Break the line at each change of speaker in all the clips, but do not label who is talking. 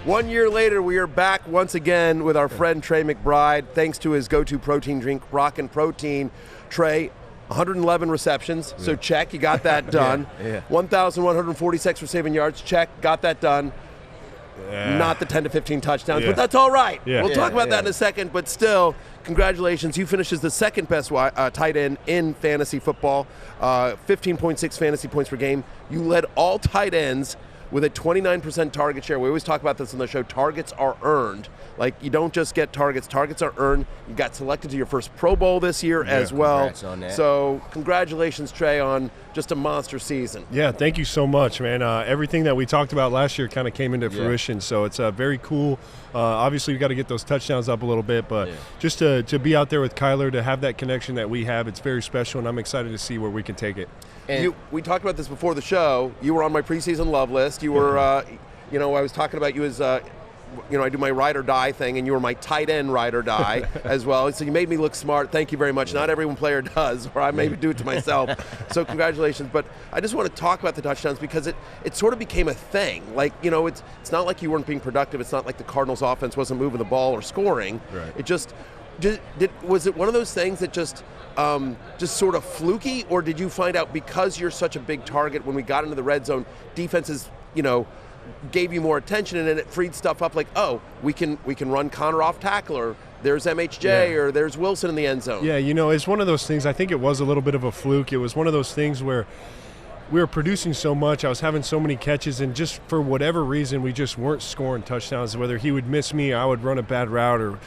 1 year later, we are back once again with our friend Trey McBride, thanks to his go-to protein drink, Rockin' Protein. Trey, 111 receptions, so check, you got that done. 1,146 receiving yards, check, got that done. Not the 10 to 15 touchdowns, but that's all right. We'll talk about that in a second, but still, congratulations. You finished as the second best tight end in fantasy football, 15.6 fantasy points per game. You led all tight ends with a 29% target share. We always talk about this on the show. Targets are earned. Like, you don't just get targets. Targets are earned. You got selected to your first Pro Bowl this year as well.
Congrats on that.
So congratulations, Trey, on just a monster season.
Yeah, thank you so much, man. Everything that we talked about last year kind of came into fruition, so it's very cool. Obviously, we got to get those touchdowns up a little bit, but just to be out there with Kyler, to have that connection that we have, it's very special, and I'm excited to see where we can take it.
And we talked about this before the show. You were on my preseason love list. You were, I was talking about you as, I do my ride or die thing, and you were my tight end ride or die as well. So you made me look smart. Thank you very much. Not every player does, or I maybe do it to myself. So congratulations. But I just want to talk about the touchdowns because it sort of became a thing. Like, it's not like you weren't being productive. It's not like the Cardinals offense wasn't moving the ball or scoring.
Right.
It just was it one of those things that just sort of fluky, or did you find out because you're such a big target when we got into the red zone, defenses, gave you more attention, and then it freed stuff up like, oh, we can run Connor off tackle, or there's MHJ, or there's Wilson in the end zone.
Yeah, it's one of those things. I think it was a little bit of a fluke. It was one of those things where we were producing so much. I was having so many catches, and just for whatever reason, we just weren't scoring touchdowns. Whether he would miss me, I would run a bad route, or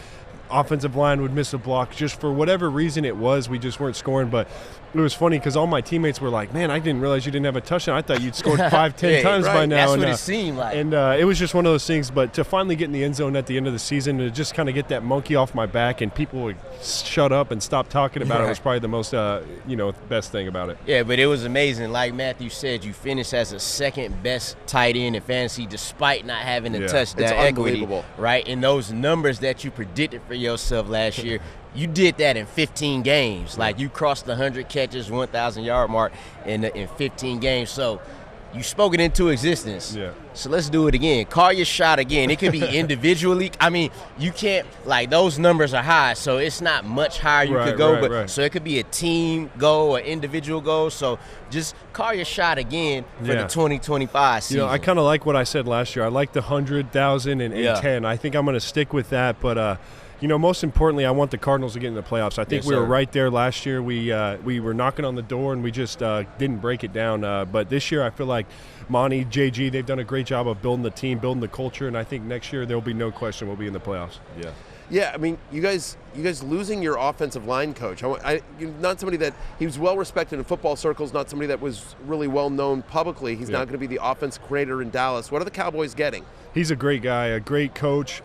offensive line would miss a block. Just for whatever reason it was, we just weren't scoring. But it was funny because all my teammates were like, man, I didn't realize you didn't have a touchdown. I thought you'd scored 5-10 times by now.
That's what it seemed like.
And it was just one of those things. But to finally get in the end zone at the end of the season, to just kind of get that monkey off my back and people would shut up and stop talking about it was probably the most, best thing about it.
Yeah, but it was amazing. Like Matthew said, you finished as the second best tight end in fantasy despite not having the touchdown equity. Right? And those numbers that you predicted for yourself last year, you did that in 15 games. Like, you crossed the 100 catches, 1,000-yard mark in 15 games. So you spoke it into existence.
Yeah.
So let's do it again. Call your shot again. It could be individually. I mean, you can't, like, those numbers are high, so it's not much higher you could go. So it could be a team goal or individual goal. So just call your shot again for the 2025 season.
I kind of like what I said last year. I like the 100,000 and 10. I think I'm going to stick with that, but most importantly, I want the Cardinals to get in the playoffs. I think we were right there last year. We were knocking on the door, and we just didn't break it down. But this year, I feel like Monty, JG, they've done a great job of building the team, building the culture, and I think next year there will be no question we'll be in the playoffs.
Yeah, I mean, you guys losing your offensive line coach. Not somebody that he was well respected in football circles, not somebody that was really well known publicly. He's now going to be the offensive coordinator in Dallas. What are the Cowboys getting?
He's a great guy, a great coach,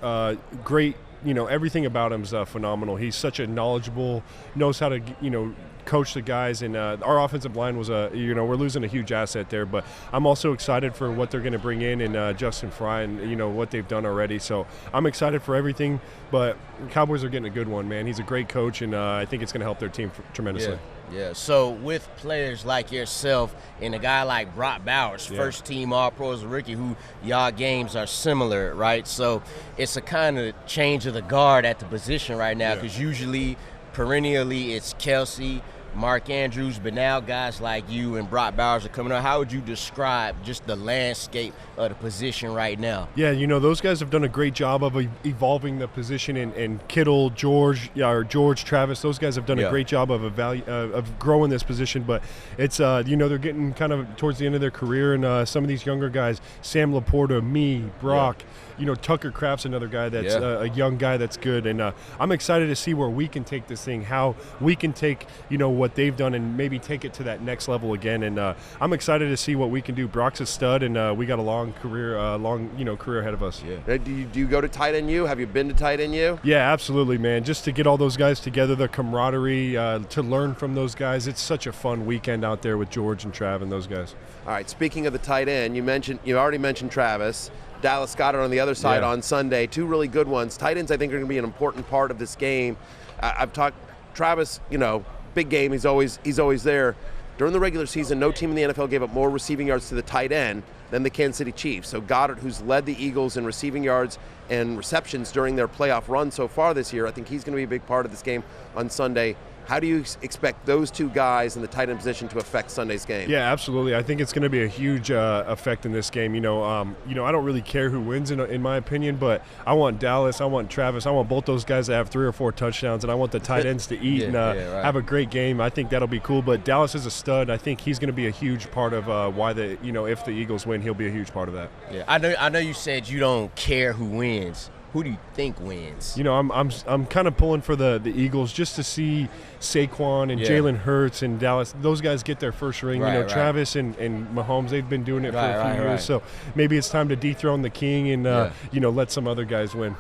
great. Everything about him is phenomenal. He's such a knowledgeable, knows how to, coach the guys, and our offensive line was we're losing a huge asset there, but I'm also excited for what they're going to bring in Justin Fry and what they've done already. So I'm excited for everything, but Cowboys are getting a good one, man. He's a great coach, and I think it's going to help their team tremendously.
Yeah, so with players like yourself and a guy like Brock Bowers, first team All-Pro as a rookie, who y'all games are similar, right? So it's a kind of change of the guard at the position right now, because usually, perennially, it's Kelsey, Mark Andrews, but now guys like you and Brock Bowers are coming out. How would you describe just the landscape of the position right now?
Yeah, those guys have done a great job of evolving the position, and Kittle, George, Travis, those guys have done a great job of growing this position, but it's, they're getting kind of towards the end of their career, and some of these younger guys, Sam Laporta, me, Brock, Tucker Kraft's another guy that's a young guy that's good, and I'm excited to see where we can take this thing, how we can take, what they've done and maybe take it to that next level again, and I'm excited to see what we can do. Brock's a stud, and we got a long career ahead of us.
Do you go to tight end U? Have you been to tight end U?
Yeah, absolutely, man. Just to get all those guys together, the camaraderie, to learn from those guys. It's such a fun weekend out there with George and Trav and those guys. All
right, speaking of the tight end, you already mentioned Travis. Dallas Goedert on the other side on Sunday. Two really good ones. Tight ends, I think, are going to be an important part of this game. I've talked Travis, big game. He's always there. During the regular season, no team in the NFL gave up more receiving yards to the tight end than the Kansas City Chiefs. So Goddard, who's led the Eagles in receiving yards and receptions during their playoff run so far this year, I think he's going to be a big part of this game on Sunday. How do you expect those two guys in the tight end position to affect Sunday's game?
Yeah, absolutely. I think it's going to be a huge effect in this game. I don't really care who wins in my opinion, but I want Dallas, I want Travis, I want both those guys to have 3 or 4 touchdowns, and I want the tight ends to eat have a great game. I think that'll be cool. But Dallas is a stud. I think he's going to be a huge part of why if the Eagles win, he'll be a huge part of that.
Yeah, I know you said you don't care who wins. Who do you think wins?
I'm kind of pulling for the Eagles just to see Saquon and Jalen Hurts and Dallas. Those guys get their first ring. Travis and Mahomes, they've been doing it for a few years. So maybe it's time to dethrone the king and let some other guys win.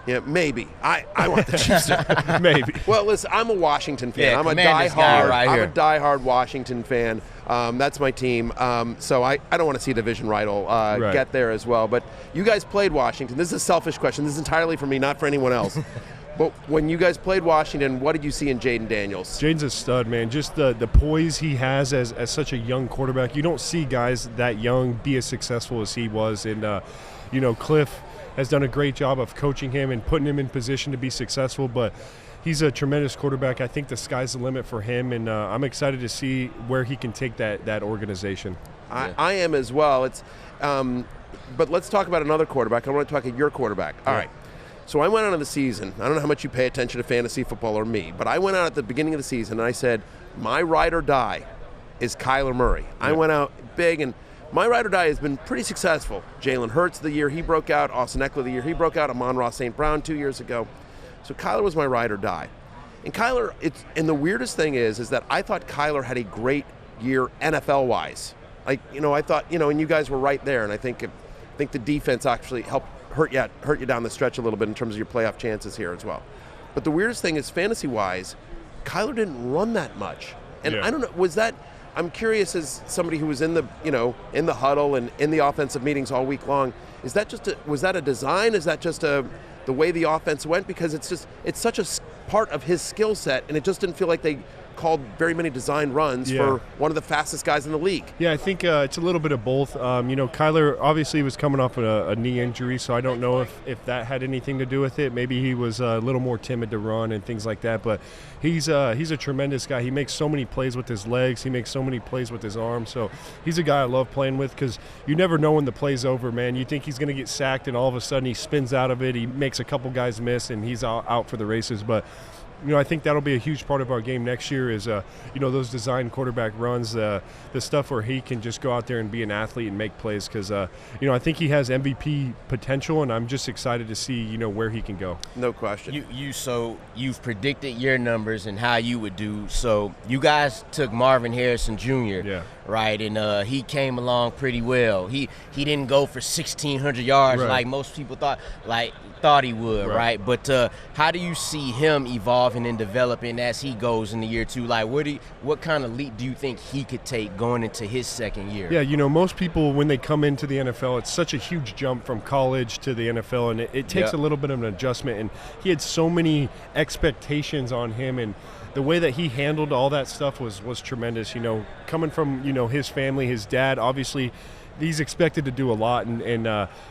Yeah, maybe. I want the Chiefs to.
Maybe.
Well, listen, I'm a Washington fan.
Yeah,
I'm a diehard Washington fan. That's my team. So I don't want to see a division rival get there as well. But you guys played Washington. This is a selfish question. This is entirely for me, not for anyone else. But when you guys played Washington, what did you see in Jaden Daniels?
Jaden's a stud, man. Just the poise he has as such a young quarterback. You don't see guys that young be as successful as he was. And, Cliff has done a great job of coaching him and putting him in position to be successful. But he's a tremendous quarterback. I think the sky's the limit for him, and I'm excited to see where he can take that organization.
I am as well. But let's talk about another quarterback. I want to talk about your quarterback. All right. So I went out of the season. I don't know how much you pay attention to fantasy football or me, but I went out at the beginning of the season and I said, my ride or die is Kyler Murray. Yeah. I went out big, and my ride or die has been pretty successful. Jalen Hurts the year he broke out, Austin Eckler the year he broke out, Amon-Ra St. Brown 2 years ago. So Kyler was my ride or die. And Kyler, and the weirdest thing is that I thought Kyler had a great year NFL-wise. I thought, and you guys were right there, and I think the defense actually helped hurt you down the stretch a little bit in terms of your playoff chances here as well. But the weirdest thing is, fantasy-wise, Kyler didn't run that much. And I don't know, I'm curious, as somebody who was in the huddle and in the offensive meetings all week long, was that a design? Is that just the way the offense went? Because it's such a part of his skill set, and it just didn't feel like they called very many design runs for one of the fastest guys in the league.
Yeah, I think it's a little bit of both. Kyler obviously was coming off a knee injury, so I don't know if that had anything to do with it. Maybe he was a little more timid to run and things like that, but he's a tremendous guy. He makes so many plays with his legs. He makes so many plays with his arms. So he's a guy I love playing with, because you never know when the play's over, man. You think he's going to get sacked, and all of a sudden he spins out of it. He makes a couple guys miss, and he's out for the races. But I think that'll be a huge part of our game next year is, those design quarterback runs, the stuff where he can just go out there and be an athlete and make plays, because, I think he has MVP potential, and I'm just excited to see, where he can go.
No question.
You've predicted your numbers and how you would do. So you guys took Marvin Harrison Jr., right? And he came along pretty well. He didn't go for 1,600 yards like most people thought he would, right? But how do you see him evolving and developing as he goes in the year 2? Like, what kind of leap do you think he could take going into his second year?
Yeah, most people, when they come into the NFL, it's such a huge jump from college to the NFL, and it takes a little bit of an adjustment. And he had so many expectations on him, and the way that he handled all that stuff was tremendous. Coming from his family, his dad, obviously he's expected to do a lot, and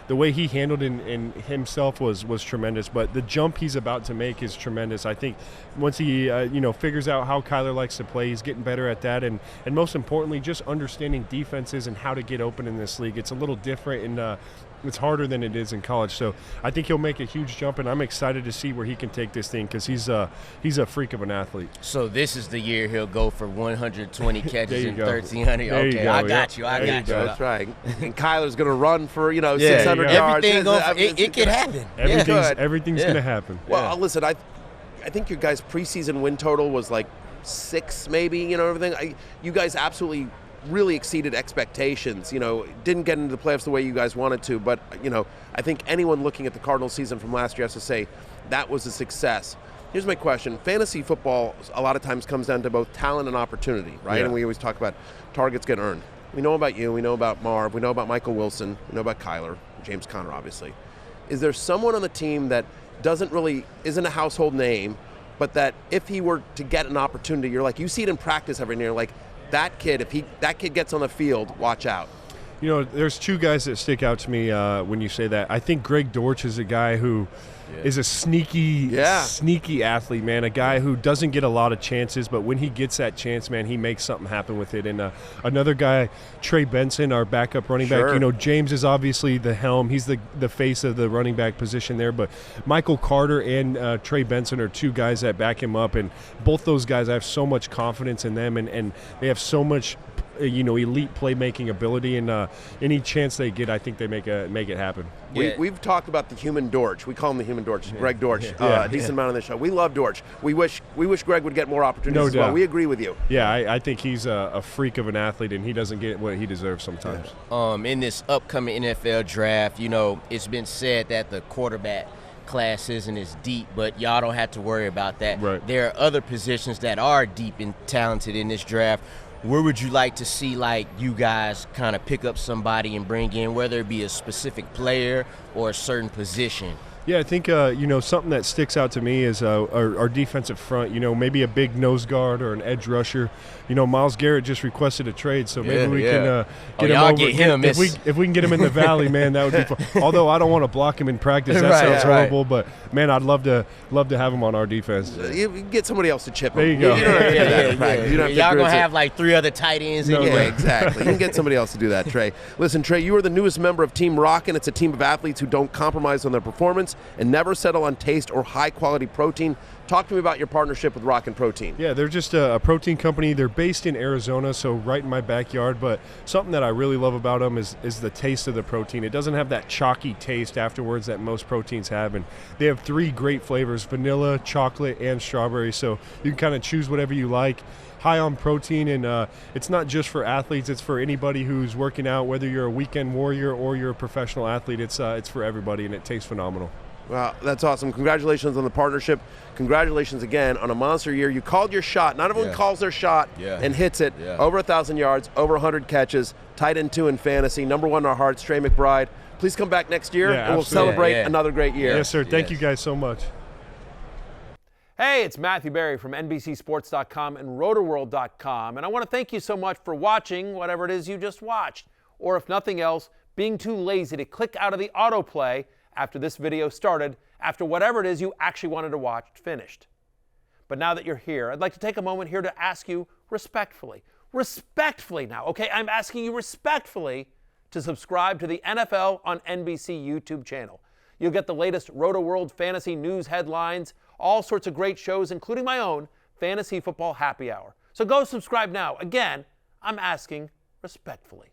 the way he handled in himself was tremendous. But the jump he's about to make is tremendous. I think once he figures out how Kyler likes to play, he's getting better at that, and most importantly, just understanding defenses and how to get open in this league. It's a little different, and it's harder than it is in college. So I think he'll make a huge jump, and I'm excited to see where he can take this thing, because he's a freak of an athlete.
So this is the year he'll go for 120 catches and 1,300. Okay, I got you.
That's right. And Kyler's going to run for 600 yards.
It could happen.
Everything's going to happen.
Well, listen, I think your guys' preseason win total was like 6, maybe. Everything. You guys absolutely really exceeded expectations. Didn't get into the playoffs the way you guys wanted to, but I think anyone looking at the Cardinals season from last year has to say that was a success. Here's my question. Fantasy football a lot of times comes down to both talent and opportunity, right? Yeah. And we always talk about targets get earned. We know about you, we know about Marv, we know about Michael Wilson, we know about Kyler, James Conner, obviously. Is there someone on the team that isn't a household name, but that if he were to get an opportunity, you see it in practice every year, like, that kid, that kid gets on the field, watch out?
You know, there's two guys that stick out to me when you say that. I think Greg Dortch is a guy who is a sneaky athlete, man. A guy who doesn't get a lot of chances, but when he gets that chance, man, he makes something happen with it. And another guy, Trey Benson, our backup running back. You know, James is obviously the helm. He's the face of the running back position there. But Michael Carter and Trey Benson are two guys that back him up. And both those guys, I have so much confidence in them, and they have so much elite playmaking ability, and any chance they get, I think they make it happen.
We've talked about the human Dortch. We call him the human Dorch. Greg Dortch, a decent amount on the show. We love Dorch. We wish Greg would get more opportunities as well. We agree with you.
Yeah, I think he's a freak of an athlete, and he doesn't get what he deserves sometimes.
In this upcoming NFL draft, it's been said that the quarterback class isn't as deep, but y'all don't have to worry about that.
Right.
There are other positions that are deep and talented in this draft. Where would you like to see, you guys kind of pick up somebody and bring in, whether it be a specific player or a certain position?
Yeah, I think, something that sticks out to me is our defensive front, maybe a big nose guard or an edge rusher. Myles Garrett just requested a trade, so maybe we can get him over.
Get him.
If we can get him in the valley, man, that would be fun. Although I don't want to block him in practice. That sounds horrible, but, man, I'd love to have him on our defense.
You can get somebody else to chip him.
There you go.
You don't have to do that in practice.
Y'all going to have, 3 other tight ends anyway.
Yeah, exactly. You can get somebody else to do that, Trey. Listen, Trey, you are the newest member of Team Rockin'. It's a team of athletes who don't compromise on their performance and never settle on taste or high-quality protein. Talk to me about your partnership with Rockin' Protein.
Yeah, they're just a protein company. They're based in Arizona, so right in my backyard. But something that I really love about them is the taste of the protein. It doesn't have that chalky taste afterwards that most proteins have. And they have 3 great flavors, vanilla, chocolate, and strawberry. So you can kind of choose whatever you like. High on protein, and it's not just for athletes. It's for anybody who's working out, whether you're a weekend warrior or you're a professional athlete. It's for everybody, and it tastes phenomenal.
Wow, that's awesome. Congratulations on the partnership. Congratulations again on a monster year. You called your shot. Not everyone calls their shot and hits it. Over 1,000 yards, over 100 catches, tight end 2 in fantasy, number 1 in our hearts, Trey McBride. Please come back next year, and we'll celebrate another great year.
Yes, sir. Thank you guys so much.
Hey, it's Matthew Berry from NBCSports.com and RotorWorld.com, and I want to thank you so much for watching whatever it is you just watched, or if nothing else, being too lazy to click out of the autoplay after this video started, after whatever it is you actually wanted to watch finished. But now that you're here, I'd like to take a moment here to ask you respectfully now, okay? I'm asking you respectfully to subscribe to the NFL on NBC YouTube channel. You'll get the latest Roto-World fantasy news headlines, all sorts of great shows, including my own Fantasy Football Happy Hour. So go subscribe now. Again, I'm asking respectfully.